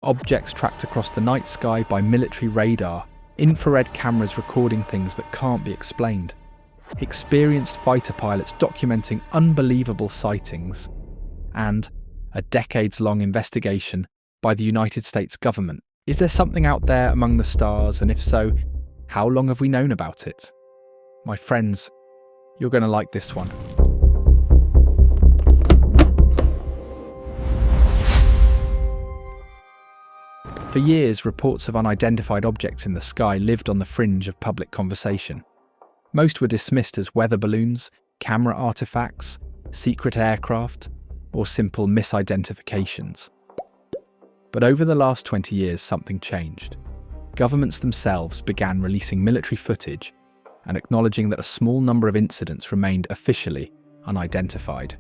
objects tracked across the night sky by military radar, infrared cameras recording things that can't be explained, experienced fighter pilots documenting unbelievable sightings, and a decades-long investigation by the United States government. Is there something out there among the stars, and if so, how long have we known about it? My friends, you're going to like this one. For years, reports of unidentified objects in the sky lived on the fringe of public conversation. Most were dismissed as weather balloons, camera artifacts, secret aircraft, or simple misidentifications. But over the last 20 years, something changed. Governments themselves began releasing military footage and acknowledging that a small number of incidents remained officially unidentified.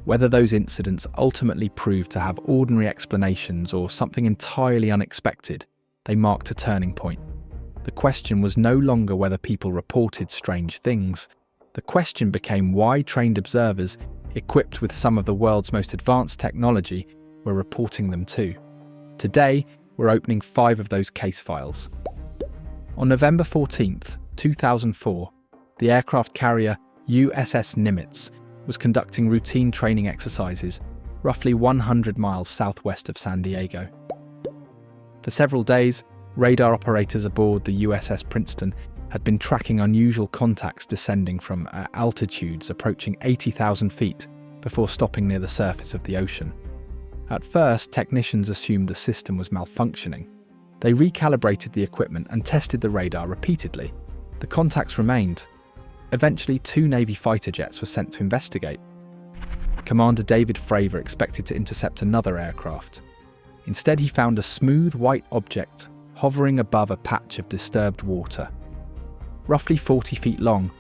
Whether those incidents ultimately proved to have ordinary explanations or something entirely unexpected, they marked a turning point. The question was no longer whether people reported strange things. The question became why trained observers, equipped with some of the world's most advanced technology, were reporting them too. Today, we're opening 5 of those case files. On November 14th, 2004, the aircraft carrier USS Nimitz was conducting routine training exercises roughly 100 miles southwest of San Diego. For several days, radar operators aboard the USS Princeton had been tracking unusual contacts descending from altitudes approaching 80,000 feet before stopping near the surface of the ocean. At first, technicians assumed the system was malfunctioning. They recalibrated the equipment and tested the radar repeatedly. The contacts remained. Eventually, 2 Navy fighter jets were sent to investigate. Commander David Fravor expected to intercept another aircraft. Instead, he found a smooth white object hovering above a patch of disturbed water. Roughly 40 feet long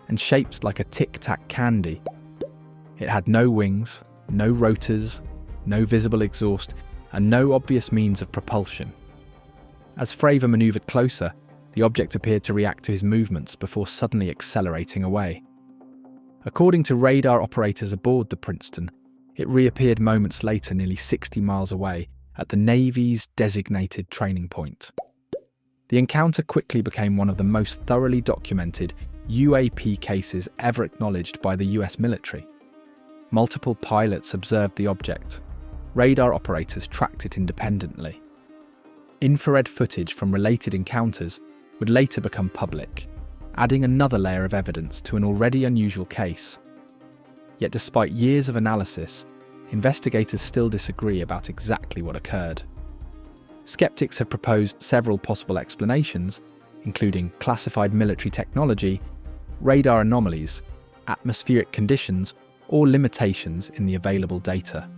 and shaped like a Tic-Tac candy. It had no wings, no rotors, no visible exhaust, and no obvious means of propulsion. As Fravor manoeuvred closer, the object appeared to react to his movements before suddenly accelerating away. According to radar operators aboard the Princeton, it reappeared moments later nearly 60 miles away at the Navy's designated training point. The encounter quickly became one of the most thoroughly documented UAP cases ever acknowledged by the US military. Multiple pilots observed the object. Radar operators tracked it independently. Infrared footage from related encounters would later become public, adding another layer of evidence to an already unusual case. Yet despite years of analysis, investigators still disagree about exactly what occurred. Skeptics have proposed several possible explanations, including classified military technology, radar anomalies, atmospheric conditions, or limitations in the available data.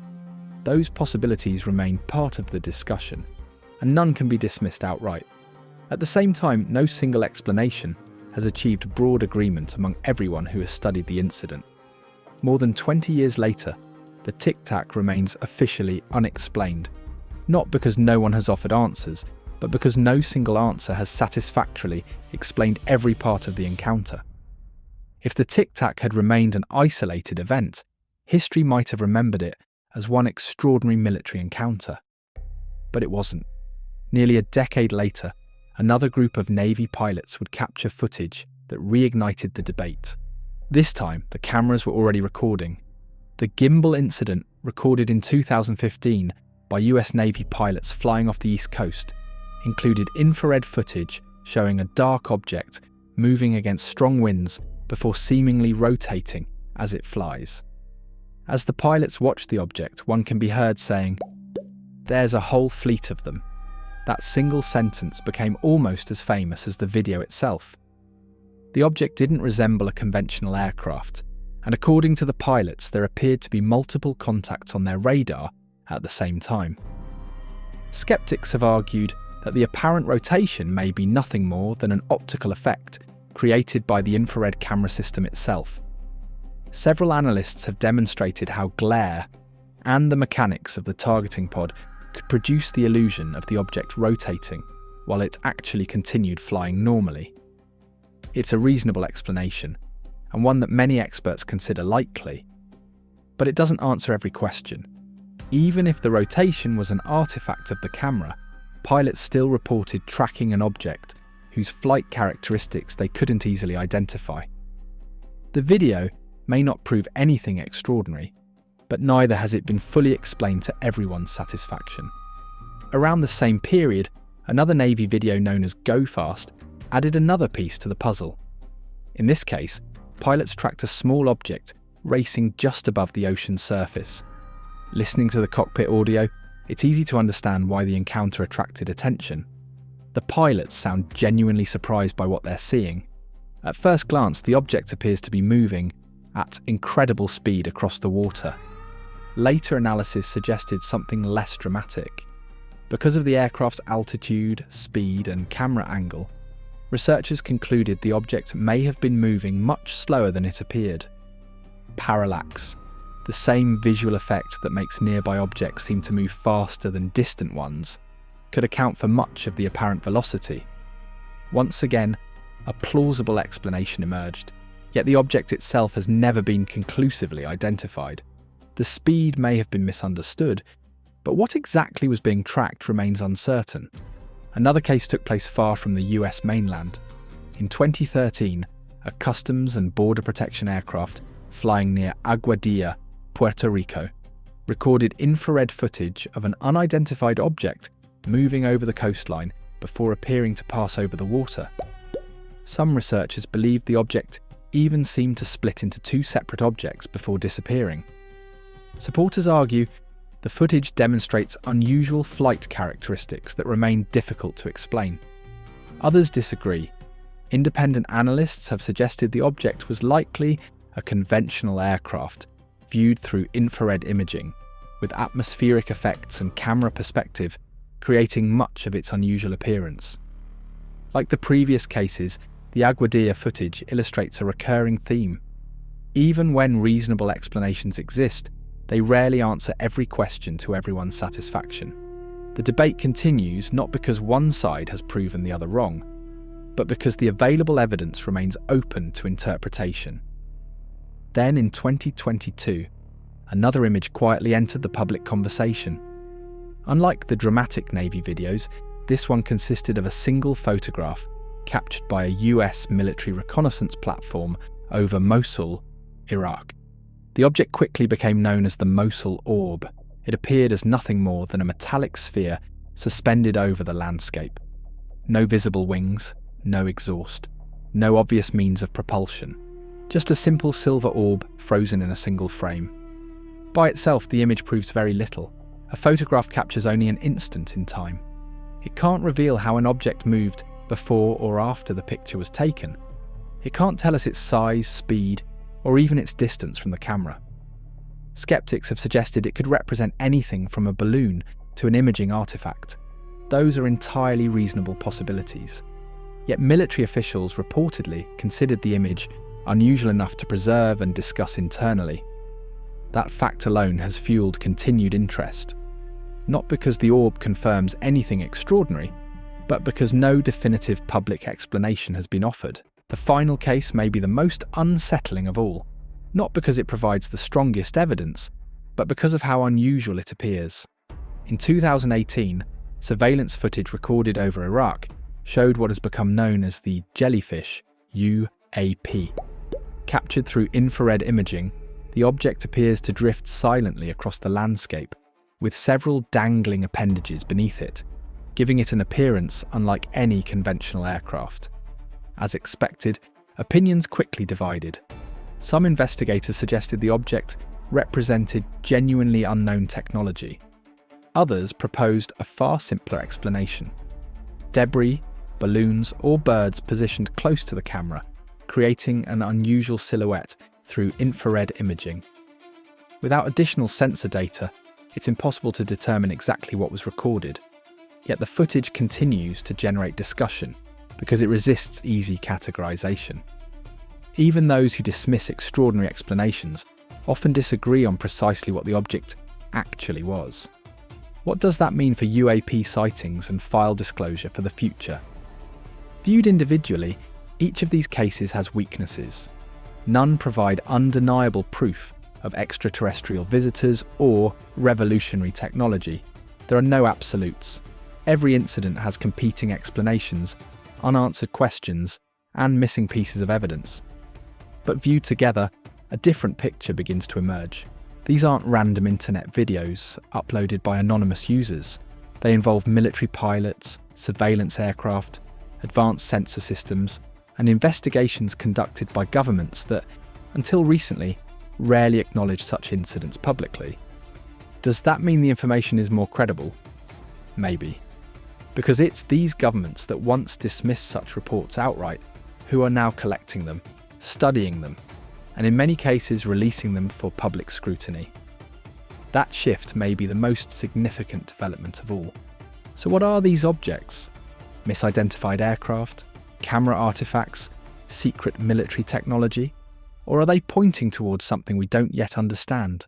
Those possibilities remain part of the discussion, and none can be dismissed outright. At the same time, no single explanation has achieved broad agreement among everyone who has studied the incident. More than 20 years later, the Tic-Tac remains officially unexplained, not because no one has offered answers, but because no single answer has satisfactorily explained every part of the encounter. If the Tic-Tac had remained an isolated event, history might have remembered it as one extraordinary military encounter. But it wasn't. Nearly a decade later, another group of Navy pilots would capture footage that reignited the debate. This time, the cameras were already recording. The Gimbal incident, recorded in 2015 by US Navy pilots flying off the East Coast, included infrared footage showing a dark object moving against strong winds before seemingly rotating as it flies. As the pilots watched the object, one can be heard saying, "There's a whole fleet of them." That single sentence became almost as famous as the video itself. The object didn't resemble a conventional aircraft, and according to the pilots, there appeared to be multiple contacts on their radar at the same time. Skeptics have argued that the apparent rotation may be nothing more than an optical effect created by the infrared camera system itself. Several analysts have demonstrated how glare and the mechanics of the targeting pod could produce the illusion of the object rotating while it actually continued flying normally. It's a reasonable explanation, and one that many experts consider likely, but it doesn't answer every question. Even if the rotation was an artifact of the camera, pilots still reported tracking an object whose flight characteristics they couldn't easily identify. The video may not prove anything extraordinary, but neither has it been fully explained to everyone's satisfaction. Around the same period, another Navy video known as Go Fast added another piece to the puzzle. In this case, pilots tracked a small object racing just above the ocean's surface. Listening to the cockpit audio, it's easy to understand why the encounter attracted attention. The pilots sound genuinely surprised by what they're seeing. At first glance, the object appears to be moving at incredible speed across the water. Later analysis suggested something less dramatic. Because of the aircraft's altitude, speed, and camera angle, researchers concluded the object may have been moving much slower than it appeared. Parallax, the same visual effect that makes nearby objects seem to move faster than distant ones, could account for much of the apparent velocity. Once again, a plausible explanation emerged, yet the object itself has never been conclusively identified. The speed may have been misunderstood, but what exactly was being tracked remains uncertain. Another case took place far from the US mainland. In 2013, a Customs and Border Protection aircraft flying near Aguadilla, Puerto Rico, recorded infrared footage of an unidentified object moving over the coastline before appearing to pass over the water. Some researchers believe the object even seemed to split into two separate objects before disappearing. Supporters argue the footage demonstrates unusual flight characteristics that remain difficult to explain. Others disagree. Independent analysts have suggested the object was likely a conventional aircraft viewed through infrared imaging, with atmospheric effects and camera perspective creating much of its unusual appearance. Like the previous cases, the Aguadilla footage illustrates a recurring theme. Even when reasonable explanations exist, they rarely answer every question to everyone's satisfaction. The debate continues not because one side has proven the other wrong, but because the available evidence remains open to interpretation. Then in 2022, another image quietly entered the public conversation. Unlike the dramatic Navy videos, this one consisted of a single photograph captured by a US military reconnaissance platform over Mosul, Iraq. The object quickly became known as the Mosul Orb. It appeared as nothing more than a metallic sphere suspended over the landscape. No visible wings, no exhaust, no obvious means of propulsion. Just a simple silver orb frozen in a single frame. By itself, the image proves very little. A photograph captures only an instant in time. It can't reveal how an object moved before or after the picture was taken. It can't tell us its size, speed, or even its distance from the camera. Skeptics have suggested it could represent anything from a balloon to an imaging artifact. Those are entirely reasonable possibilities. Yet military officials reportedly considered the image unusual enough to preserve and discuss internally. That fact alone has fueled continued interest. Not because the orb confirms anything extraordinary, but because no definitive public explanation has been offered. The final case may be the most unsettling of all, not because it provides the strongest evidence, but because of how unusual it appears. In 2018, surveillance footage recorded over Iraq showed what has become known as the Jellyfish, UAP. Captured through infrared imaging, the object appears to drift silently across the landscape, with several dangling appendages beneath it, giving it an appearance unlike any conventional aircraft. As expected, opinions quickly divided. Some investigators suggested the object represented genuinely unknown technology. Others proposed a far simpler explanation. Debris, balloons, or birds positioned close to the camera, creating an unusual silhouette through infrared imaging. Without additional sensor data, it's impossible to determine exactly what was recorded. Yet the footage continues to generate discussion because it resists easy categorization. Even those who dismiss extraordinary explanations often disagree on precisely what the object actually was. What does that mean for UAP sightings and file disclosure for the future? Viewed individually, each of these cases has weaknesses. None provide undeniable proof of extraterrestrial visitors or revolutionary technology. There are no absolutes. Every incident has competing explanations, unanswered questions, and missing pieces of evidence. But viewed together, a different picture begins to emerge. These aren't random internet videos uploaded by anonymous users. They involve military pilots, surveillance aircraft, advanced sensor systems, and investigations conducted by governments that, until recently, rarely acknowledged such incidents publicly. Does that mean the information is more credible? Maybe. Because it's these governments that once dismissed such reports outright who are now collecting them, studying them, and in many cases releasing them for public scrutiny. That shift may be the most significant development of all. So what are these objects? Misidentified aircraft? Camera artifacts? Secret military technology? Or are they pointing towards something we don't yet understand?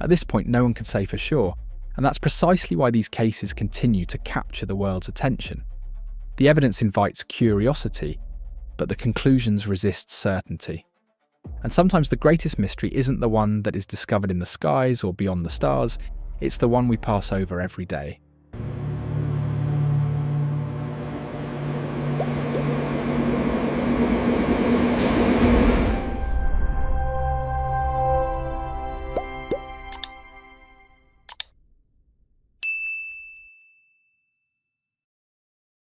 At this point, no one can say for sure, and that's precisely why these cases continue to capture the world's attention. The evidence invites curiosity, but the conclusions resist certainty. And sometimes the greatest mystery isn't the one that is discovered in the skies or beyond the stars, it's the one we pass over every day.